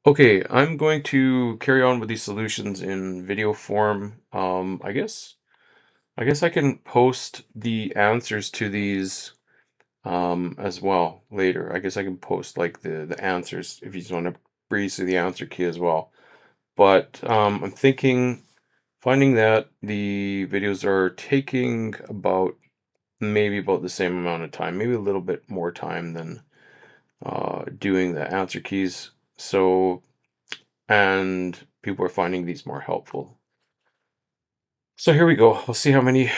Okay, I'm going to carry on with these solutions in video form. I guess I can post the answers to these as well later. I guess I can post like the answers if you just want to breeze through the answer key as well. But I'm thinking finding that the videos are taking maybe about the same amount of time, maybe a little bit more time than doing the answer keys. So and people are finding these more helpful. So here we go. We'll see how many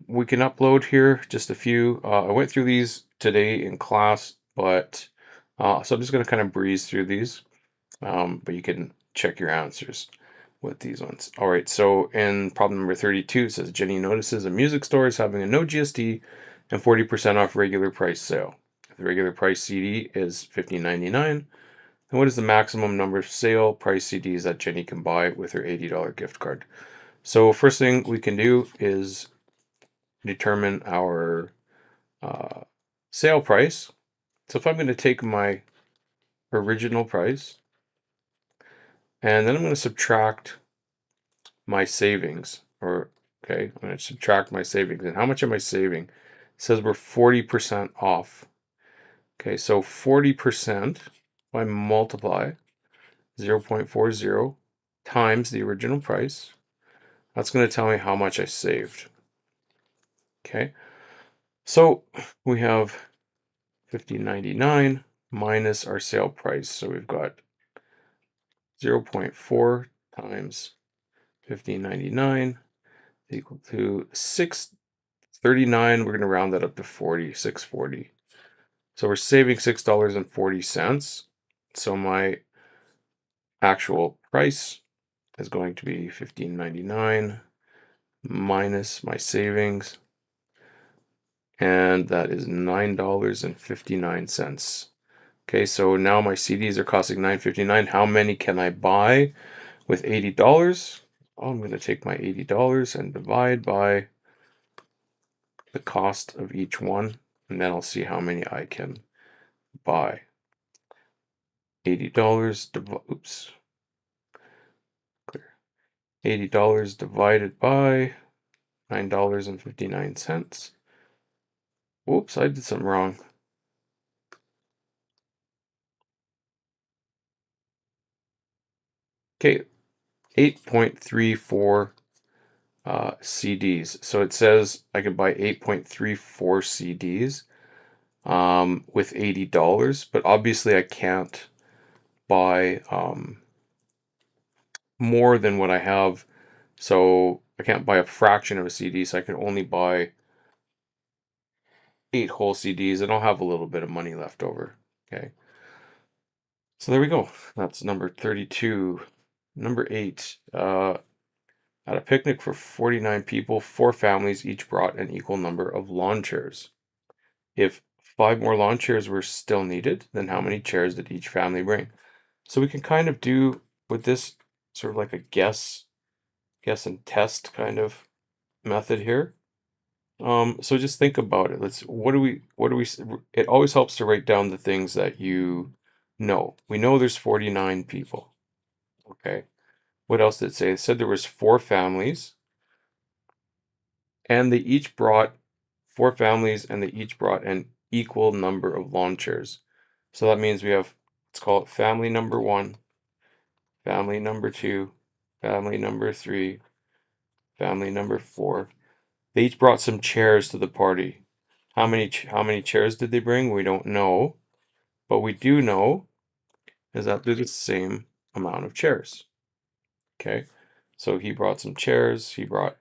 we can upload here. Just a few. I went through these today in class, but so I'm just going to kind of breeze through these. But you can check your answers with these ones. All right. So in problem number 32, it says Jenny notices a music store is having a no GST and 40% off regular price sale. The regular price CD is $15.99. And what is the maximum number of sale price CDs that Jenny can buy with her $80 gift card? So first thing we can do is determine our uh, sale price. So if I'm going to take my original price and then I'm going to subtract my savings, okay, I'm going to subtract my savings. And how much am I saving? It says we're 40% off. Okay, so 40%, if I multiply 0.40 times the original price, that's going to tell me how much I saved. Okay, so we have 15.99 minus our sale price. So we've got 0.4 times 15.99 equal to 639. We're going to round that up to 40, 640. So we're saving $6.40. So my actual price is going to be 15.99 minus my savings, and that is $9.59. Okay, so now my CDs are costing $9.59. How many can I buy with $80? Oh, I'm going to take my $80 and divide by the cost of each one, and then I'll see how many I can buy. $80 oops. Clear. $80 divided by $9.59. Whoops, I did something wrong. Okay, 8.34 CDs. So it says I can buy 8.34 CDs with $80, but obviously I can't buy more than what I have. So I can't buy a fraction of a CD, so I can only buy 8 whole CDs, and I'll have a little bit of money left over. Okay. So there we go. That's number 32. Number 8. At a picnic for 49 people, 4 families each brought an equal number of lawn chairs. If 5 more lawn chairs were still needed, then how many chairs did each family bring? So we can kind of do with this sort of like a guess and test kind of method here. So just think about it. It always helps to write down the things that you know. We know there's 49 people. Okay. What else did it say? It said there was 4 families and they each brought 4 families and they each brought an equal number of lawn chairs. So that means we have, let's call it family number 1, family number 2, family number 3, family number 4. They each brought some chairs to the party. How many chairs did they bring? We don't know, but we do know is that they're the same amount of chairs. Okay, so he brought some chairs. He brought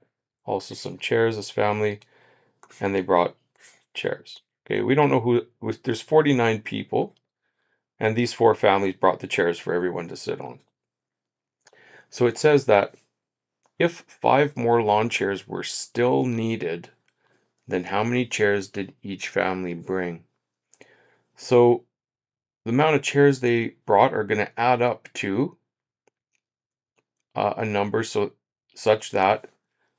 also some chairs as family, and they brought chairs. Okay, we don't know there's 49 people, and these 4 families brought the chairs for everyone to sit on. So it says that if 5 more lawn chairs were still needed, then how many chairs did each family bring? So the amount of chairs they brought are going to add up to a number such that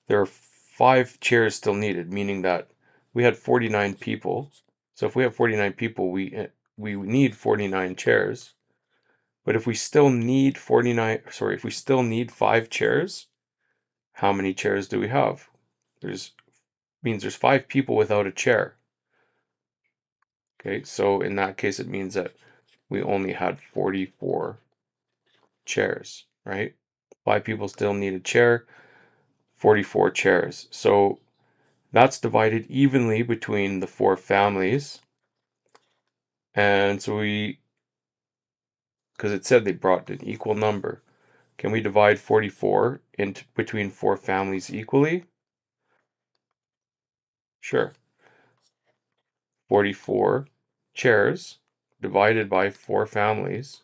there are 5 chairs still needed, meaning that we had 49 people. So if we have 49 people, we need 49 chairs. But if we still need 5 chairs, how many chairs do we have? Means there's 5 people without a chair. Okay, so in that case, it means that we only had 44 chairs, right? 5 people still need a chair, 44 chairs. So that's divided evenly between the 4 families. And so because it said they brought an equal number, can we divide 44 into between 4 families equally? Sure. 44 chairs divided by 4 families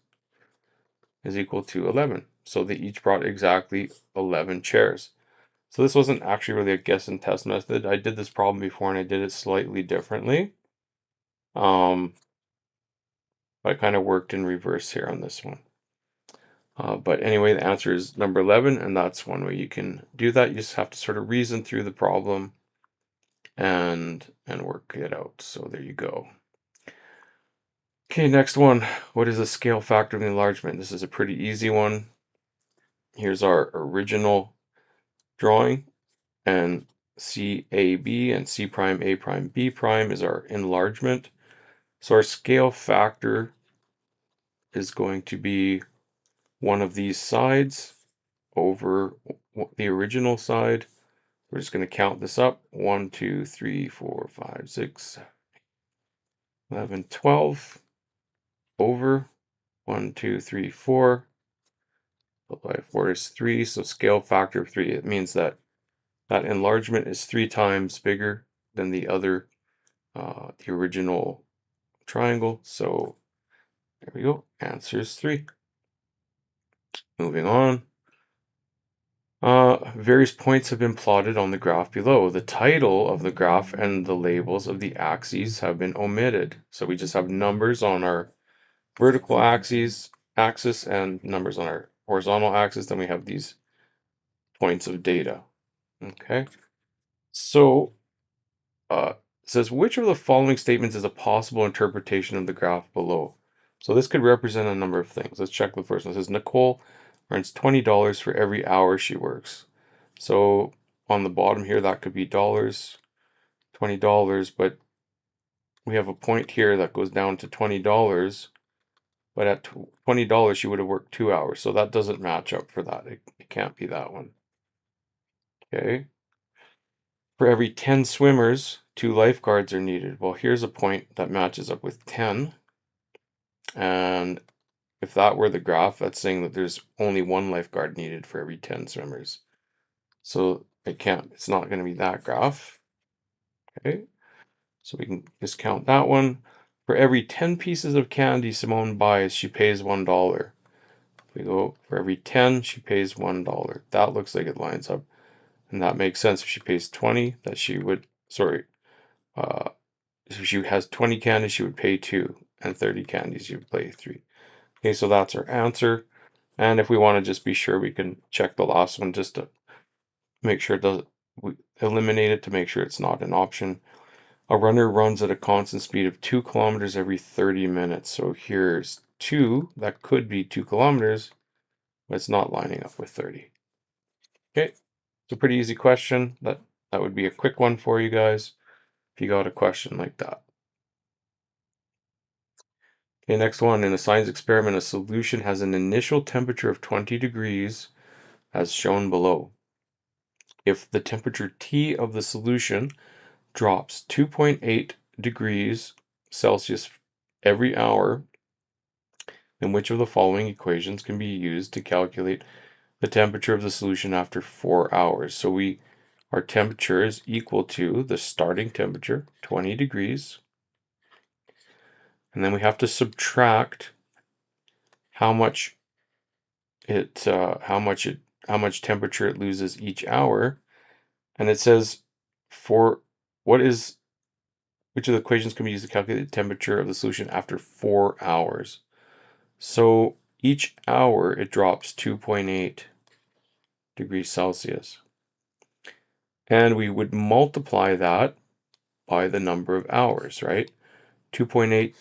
is equal to 11. So they each brought exactly 11 chairs. So this wasn't actually really a guess and test method. I did this problem before and I did it slightly differently. I kind of worked in reverse here on this one. But anyway, the answer is number 11, and that's one way you can do that. You just have to sort of reason through the problem and work it out. So there you go. Okay, next one. What is the scale factor of enlargement? This is a pretty easy one. Here's our original drawing, and CAB and C prime A prime B prime is our enlargement. So our scale factor is going to be one of these sides over the original side. We're just going to count this up. 1, 2, 3, 4, 5, 6, 11, 12 over 1, 2, 3, 4. By 4 is 3, so scale factor of 3. It means that that enlargement is 3 times bigger than the original triangle. So there we go. Answer is 3. Moving on. Various points have been plotted on the graph below. The title of the graph and the labels of the axes have been omitted. So we just have numbers on our vertical axis and numbers on our horizontal axis. Then we have these points of data. Okay. So it says, which of the following statements is a possible interpretation of the graph below? So this could represent a number of things. Let's check the first one. It says Nicole earns $20 for every hour she works. So on the bottom here, that could be dollars, $20, but we have a point here that goes down to $20, but at $20, she would have worked 2 hours. So that doesn't match up for that. It can't be that one. Okay. For every 10 swimmers, 2 lifeguards are needed. Well, here's a point that matches up with 10. And if that were the graph, that's saying that there's only 1 lifeguard needed for every 10 swimmers. So it's not going to be that graph. Okay. So we can discount that one. For every 10 pieces of candy Simone buys, she pays $1. We go for every 10, she pays $1. That looks like it lines up. And that makes sense. If she pays 20, that she would, if she has 20 candies, she would pay 2. And 30 candies, she would pay 3. Okay, so that's our answer. And if we want to just be sure, we can check the last one just to make sure we eliminate it to make sure it's not an option. A runner runs at a constant speed of 2 kilometers every 30 minutes. So here's 2. That could be 2 kilometers, but it's not lining up with 30. Okay, it's a pretty easy question. That would be a quick one for you guys if you got a question like that. Okay, next one. In a science experiment, a solution has an initial temperature of 20 degrees as shown below. If the temperature T of the solution drops 2.8 degrees Celsius every hour, then which of the following equations can be used to calculate the temperature of the solution after 4 hours? So our temperature is equal to the starting temperature, 20 degrees, and then we have to subtract how much how much temperature it loses each hour. And it says for which of the equations can be used to calculate the temperature of the solution after 4 hours. So each hour it drops 2.8 degrees Celsius. And we would multiply that by the number of hours, right? 2.8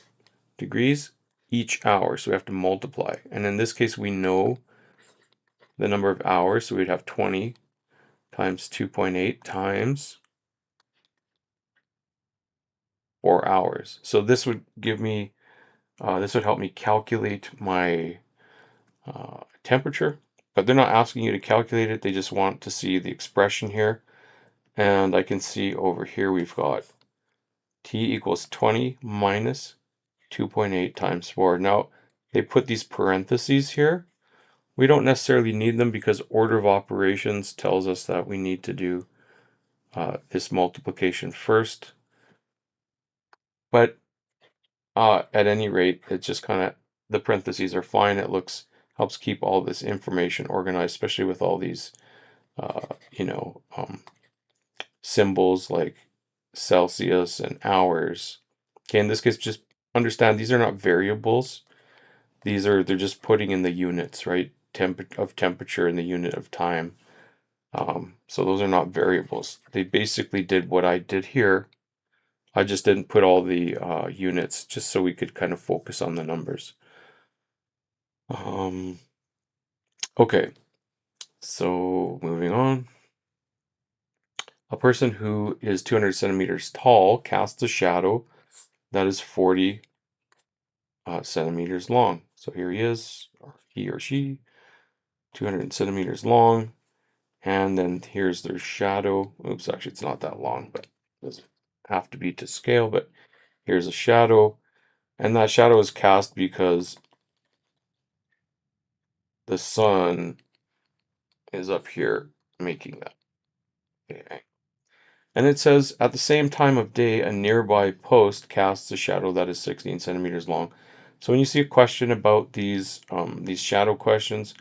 degrees each hour, so we have to multiply. And in this case, we know the number of hours, so we'd have 20 times 2.8 times 4 hours. So this would give me, this would help me calculate my temperature, but they're not asking you to calculate it. They just want to see the expression here. And I can see over here we've got T equals 20 minus 2.8 times 4. Now, they put these parentheses here. We don't necessarily need them because order of operations tells us that we need to do this multiplication first. But at any rate, it's just kind of, the parentheses are fine. It helps keep all this information organized, especially with all these, you know, symbols like Celsius and hours. Okay, in this case, just understand these are not variables. They're just putting in the units, right? Of temperature in the unit of time. So those are not variables. They basically did what I did here. I just didn't put all the units just so we could kind of focus on the numbers. Okay, so moving on. A person who is 200 centimeters tall casts a shadow that is 40 centimeters long. So here he is, or he or she, 200 centimeters long. And then here's their shadow. Oops, actually, it's not that long, but it doesn't have to be to scale. But here's a shadow. And that shadow is cast because the sun is up here making that. Okay. And it says, at the same time of day, a nearby post casts a shadow that is 16 centimeters long. So when you see a question about these shadow questions,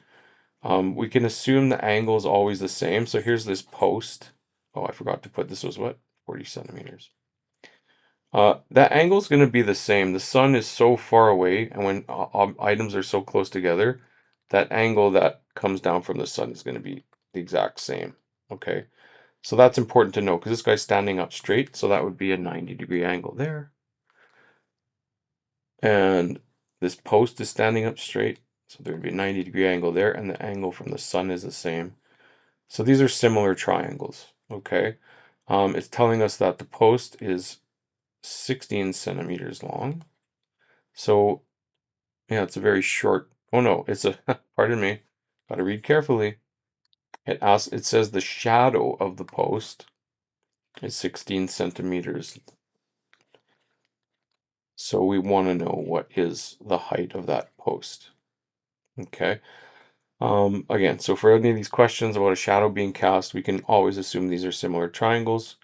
we can assume the angle is always the same. So here's this post. Oh, I forgot to put this was what? 40 centimeters. That angle is going to be the same. The sun is so far away, and when items are so close together, that angle that comes down from the sun is going to be the exact same. Okay, so that's important to know because this guy's standing up straight, so that would be a 90-degree angle there. And this post is standing up straight, so there would be a 90-degree angle there, and the angle from the sun is the same. So these are similar triangles. Okay, it's telling us that the post is 16 centimeters long. So, yeah, it's a very short, oh no, it's a, pardon me, gotta read carefully. It says the shadow of the post is 16 centimeters. So we want to know what is the height of that post. Okay. Again, so for any of these questions about a shadow being cast, we can always assume these are similar triangles.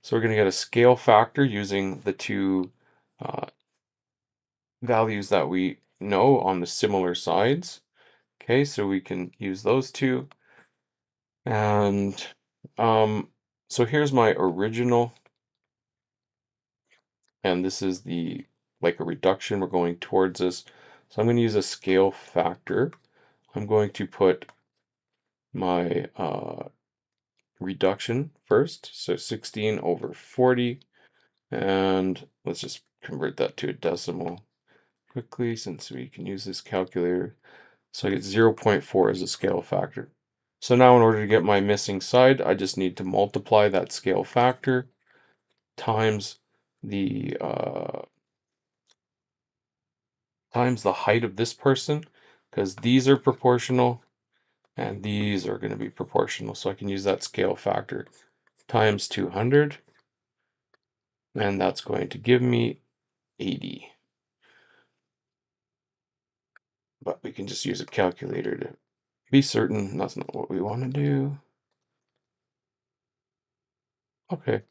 So we're going to get a scale factor using the two values that we know on the similar sides. Okay, so we can use those two. And so here's my original, and this is the like a reduction. We're going towards this. So I'm going to use a scale factor. I'm going to put my reduction first. So 16 over 40. And let's just convert that to a decimal quickly since we can use this calculator. So I get 0.4 as a scale factor. So now in order to get my missing side, I just need to multiply that scale factor times the height of this person, because these are proportional and these are going to be proportional. So I can use that scale factor times 200, and that's going to give me 80. But we can just use a calculator to be certain that's not what we want to do. Okay,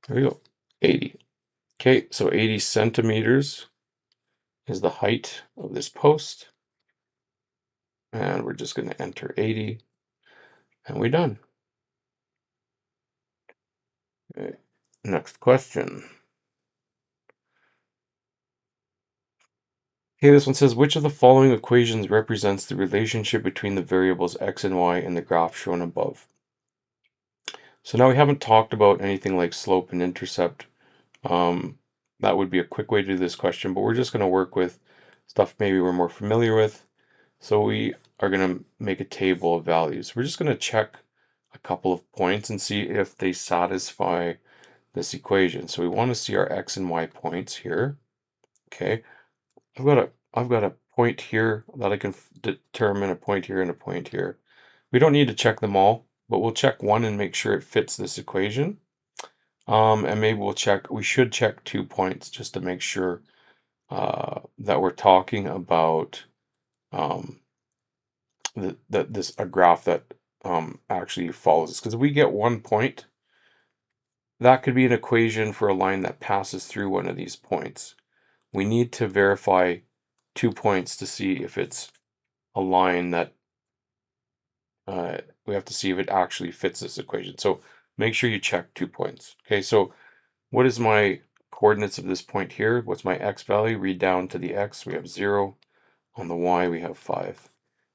there we go, 80. Okay, so 80 centimeters is the height of this post. And we're just going to enter 80, and we're done. Okay. Next question. Okay, this one says, which of the following equations represents the relationship between the variables x and y in the graph shown above? So now we haven't talked about anything like slope and intercept. That would be a quick way to do this question, but we're just going to work with stuff maybe we're more familiar with. So we are going to make a table of values. We're just going to check a couple of points and see if they satisfy this equation. So we want to see our x and y points here. Okay, I've got a point here that I can determine, a point here and a point here. We don't need to check them all, but we'll check one and make sure it fits this equation. And maybe we should check 2 points just to make sure that we're talking about um, a graph that actually follows this. Because if we get 1 point, that could be an equation for a line that passes through one of these points. We need to verify 2 points to see if it's a line that we have to see if it actually fits this equation. So make sure you check 2 points. Okay, so what is my coordinates of this point here? What's my x value? Read down to the x. We have 0. On the y, we have 5.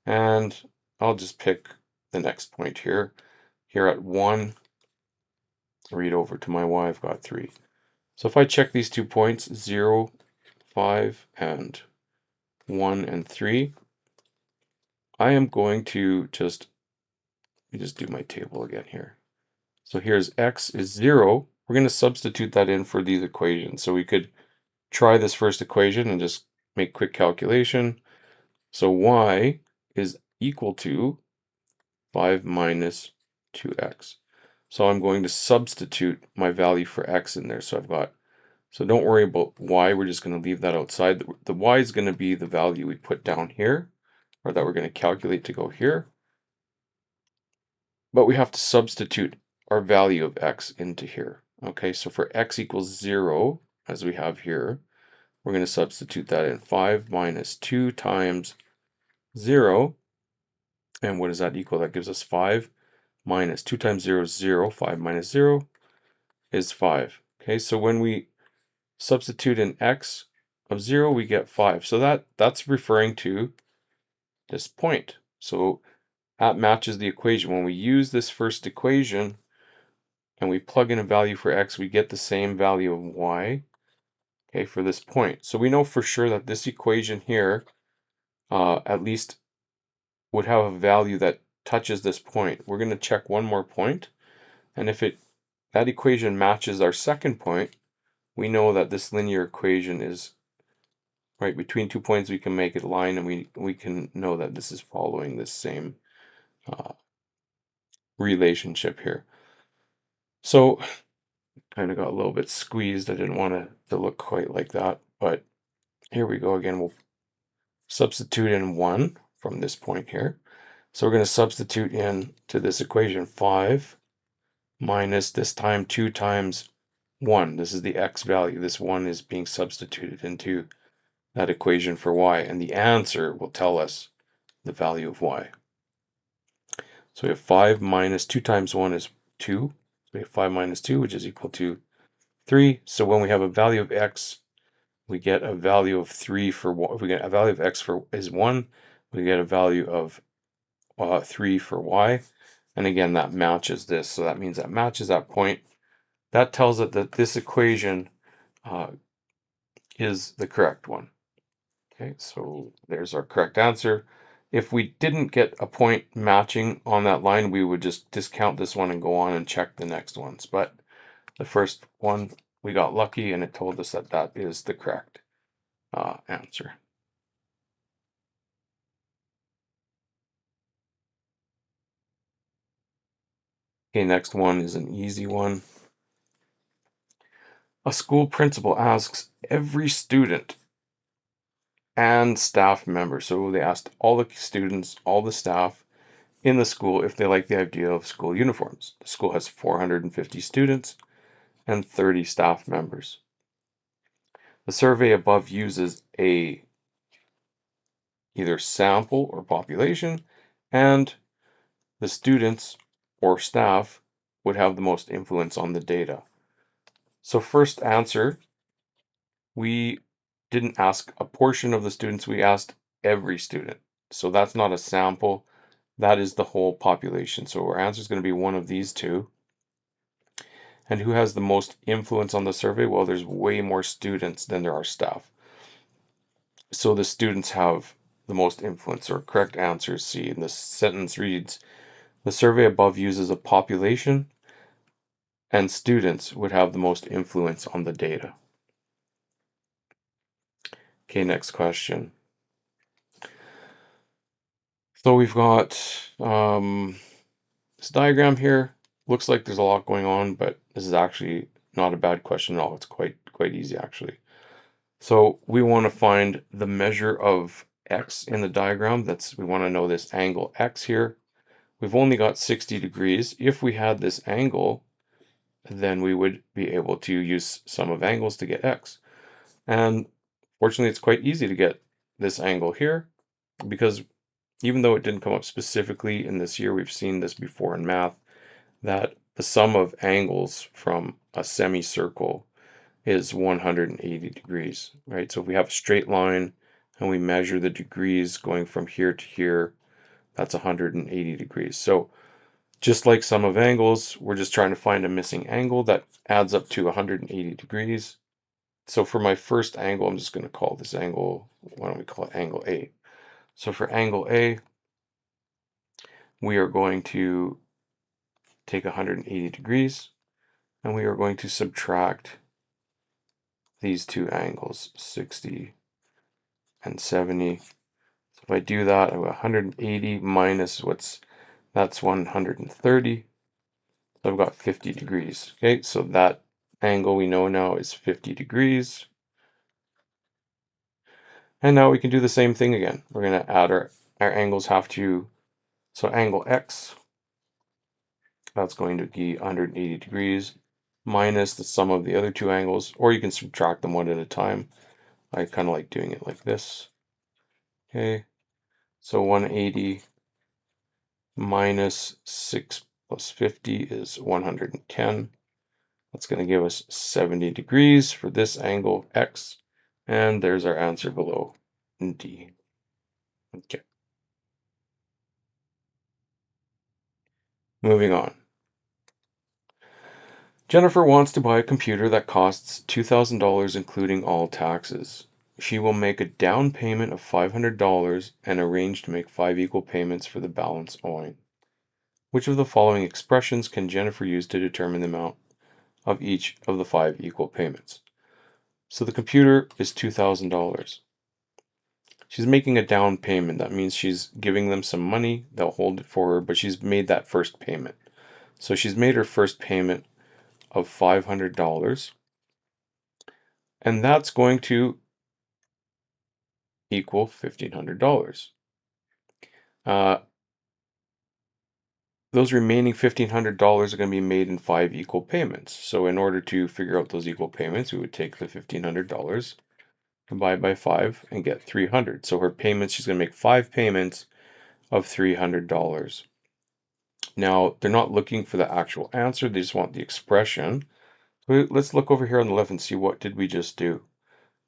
And I'll just pick the next point here. Here at 1, read over to my y, I've got 3. So if I check these 2 points, 0, 5, and 1 and 3, I am going to let me just do my table again here. So here's x is 0. We're going to substitute that in for these equations. So we could try this first equation and just make quick calculation. So y is equal to 5 minus 2x. So I'm going to substitute my value for x in there. So don't worry about y, we're just going to leave that outside. The y is going to be the value we put down here, or that we're going to calculate to go here. But we have to substitute our value of x into here. Okay, so for x equals 0, as we have here, we're going to substitute that in. 5 minus 2 times 0. And what does that equal? That gives us 5 minus 2 times 0 is 0. 5 minus 0 is 5. Okay, so when we substitute in x of 0, we get 5. So that's referring to this point. So that matches the equation. When we use this first equation and we plug in a value for x, we get the same value of y, okay, for this point. So we know for sure that this equation here at least would have a value that touches this point. We're going to check one more point, and if that equation matches our second point, we know that this linear equation is right between 2 points. We can make it a line, and we can know that this is following this same relationship here. So kind of got a little bit squeezed. I didn't want to look quite like that, but here we go again. We'll substitute in 1 from this point here. So we're going to substitute in to this equation 5 minus this time 2 times 1. This is the x value. This 1 is being substituted into that equation for y, and the answer will tell us the value of y. So we have 5 minus 2 times 1 is 2. So we have 5 minus 2, which is equal to 3. So when we have a value of x, we get a value of 3 for y. If we get a value of x is 1, we get a value of 3 for y. And again, that matches this. So that means that matches that point. That tells it that this equation is the correct one. Okay, so there's our correct answer. If we didn't get a point matching on that line, we would just discount this one and go on and check the next ones. But the first one, we got lucky and it told us that that is the correct answer. Okay, next one is an easy one. A school principal asks every student and staff member. So they asked all the students, all the staff in the school if they like the idea of school uniforms. The school has 450 students and 30 staff members. The survey above uses a either sample or population, and the students or staff would have the most influence on the data. So first answer, we didn't ask a portion of the students, we asked every student. So that's not a sample, that is the whole population. So our answer is going to be one of these two. And who has the most influence on the survey? Well, there's way more students than there are staff. So the students have the most influence, or correct answer is C. And the sentence reads, the survey above uses a population and students would have the most influence on the data. Okay, next question. So we've got this diagram here. Looks like there's a lot going on, but this is actually not a bad question at all. It's quite easy actually. So we want to find the measure of x in the diagram. We want to know this angle x here. We've only got 60 degrees. If we had this angle, then we would be able to use sum of angles to get x. And fortunately, it's quite easy to get this angle here because even though it didn't come up specifically in this year, we've seen this before in math, that the sum of angles from a semicircle is 180 degrees, right? So if we have a straight line and we measure the degrees going from here to here, that's 180 degrees. So just like sum of angles, we're just trying to find a missing angle that adds up to 180 degrees. So for my first angle, I'm just going to call this angle, why don't we call it angle A? So for angle A, we are going to take 180 degrees and we are going to subtract these two angles, 60 and 70. So if I do that, I have 180 minus that's 130. So I've got 50 degrees. Okay, so that angle we know now is 50 degrees. And now we can do the same thing again. We're going to add our angles so angle X, that's going to be 180 degrees minus the sum of the other two angles, or you can subtract them one at a time. I kind of like doing it like this. Okay, so 180 minus 6 plus 50 is 110. That's going to give us 70 degrees for this angle X. And there's our answer below, D. Okay. Moving on. Jennifer wants to buy a computer that costs $2,000 including all taxes. She will make a down payment of $500 and arrange to make 5 equal payments for the balance owing. Which of the following expressions can Jennifer use to determine the amount of each of the 5 equal payments? So the computer is $2,000. She's making a down payment. That means she's giving them some money. They'll hold it for her, but she's made that first payment. So she's made her first payment of $500. And that's going to equal $1,500. Uh, those remaining $1,500 are going to be made in 5 equal payments. So in order to figure out those equal payments, we would take the $1,500, divide by 5, and get 300. So her payments, she's going to make 5 payments of $300. Now, they're not looking for the actual answer, they just want the expression. So let's look over here on the left and see what did we just do.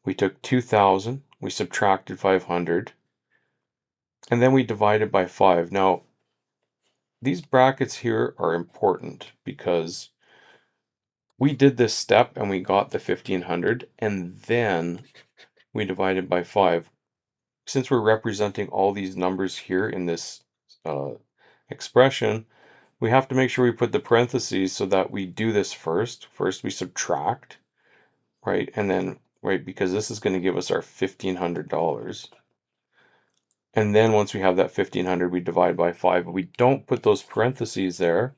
We took 2,000, we subtracted 500, and then we divided by 5. Now, these brackets here are important because we did this step and we got the 1,500, and then we divided by 5. Since we're representing all these numbers here in this expression, we have to make sure we put the parentheses so that we do this first. First we subtract, right? And then, right, because this is going to give us our $1,500. And then once we have that 1,500, we divide by 5. We don't put those parentheses there.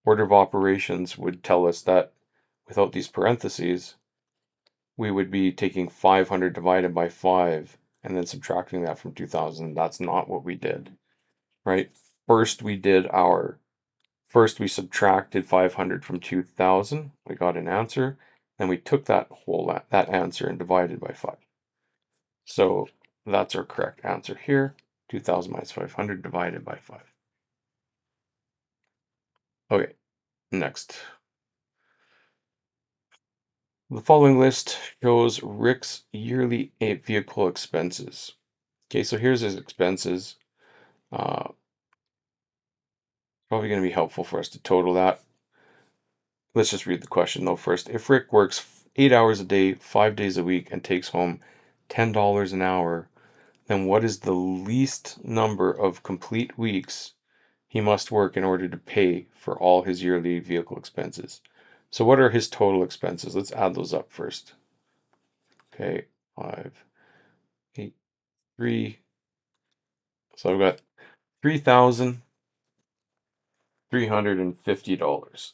Order of operations would tell us that without these parentheses, we would be taking 500 divided by 5 and then subtracting that from 2,000. That's not what we did, right? First we subtracted 500 from 2,000. We got an answer. Then we took that answer and divided by 5. So that's our correct answer here. 2,000 minus 500 divided by 5. Okay, next. The following list shows Rick's yearly vehicle expenses. Okay, so here's his expenses. Probably going to be helpful for us to total that. Let's just read the question though first. If Rick works 8 hours a day, 5 days a week, and takes home $10 an hour, then what is the least number of complete weeks he must work in order to pay for all his yearly vehicle expenses? So what are his total expenses? Let's add those up first. Okay, 5, 8, 3. So I've got $3,350.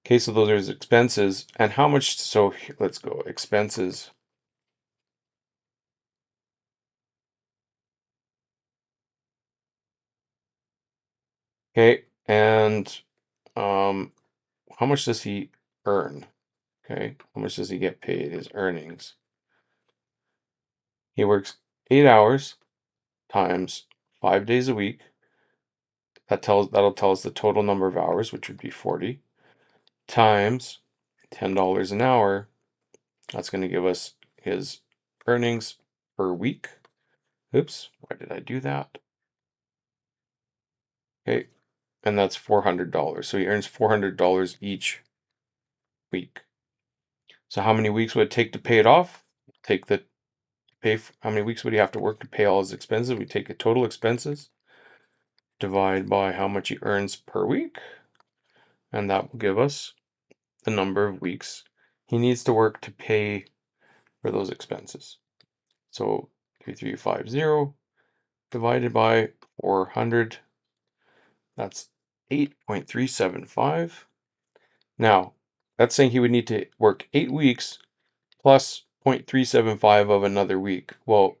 Okay, so those are his expenses. And how much? So let's go expenses. Okay, and um, how much does he earn? Okay, how much does he get paid? His earnings. He works 8 hours times 5 days a week. That'll tell us the total number of hours, which would be 40, times $10 an hour. That's going to give us his earnings per week. Oops, why did I do that? Okay, and that's $400. So he earns $400 each week. So how many weeks would it take to pay it off? Take the how many weeks would he have to work to pay all his expenses? We take the total expenses, divide by how much he earns per week, and that will give us the number of weeks he needs to work to pay for those expenses. So 3350 divided by 400, that's 8.375. Now, that's saying he would need to work 8 weeks plus 0.375 of another week. Well,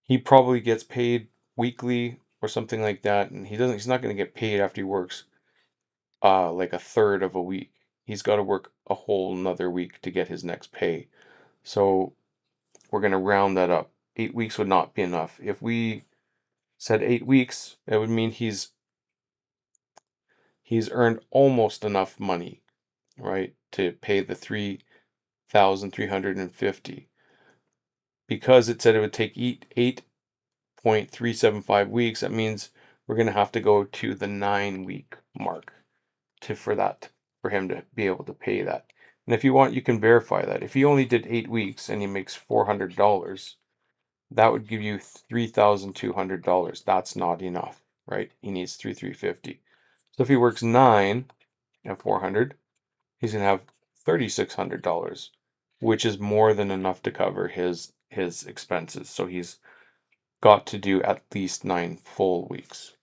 he probably gets paid weekly or something like that, and he's not going to get paid after he works like a third of a week. He's got to work a whole another week to get his next pay. So we're going to round that up. 8 weeks would not be enough. If we said 8 weeks, it would mean he's earned almost enough money, right, to pay the 3,350. Because it said it would take 8.375 weeks, that means we're going to have to go to the 9-week mark for him to be able to pay that. And if you want, you can verify that. If he only did 8 weeks and he makes $400, that would give you $3,200. That's not enough, right? He needs 3,350. So if he works 9 at 400, he's gonna have $3,600, which is more than enough to cover his expenses. So he's got to do at least 9 full weeks.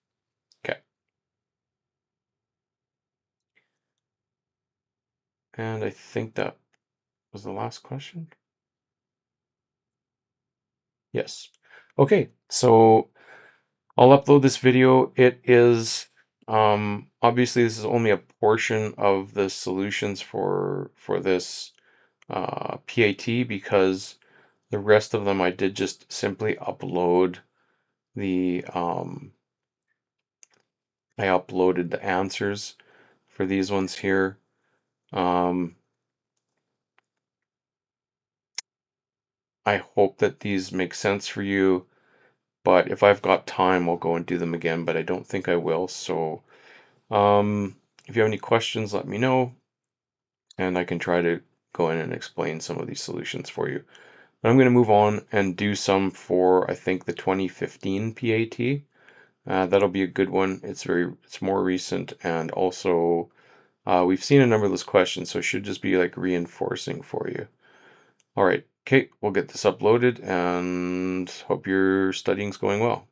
Okay. And I think that was the last question. Yes. Okay, so I'll upload this video. It is obviously this is only a portion of the solutions for this PAT, because the rest of them I did just simply upload the I uploaded the answers for these ones here. I hope that these make sense for you, but if I've got time, I'll go and do them again, but I don't think I will. So if you have any questions, let me know, and I can try to go in and explain some of these solutions for you. But I'm going to move on and do some for, I think, the 2015 PAT. That'll be a good one. It's more recent, and also we've seen a number of those questions, so it should just be like reinforcing for you. All right, okay, we'll get this uploaded, and hope your studying's going well.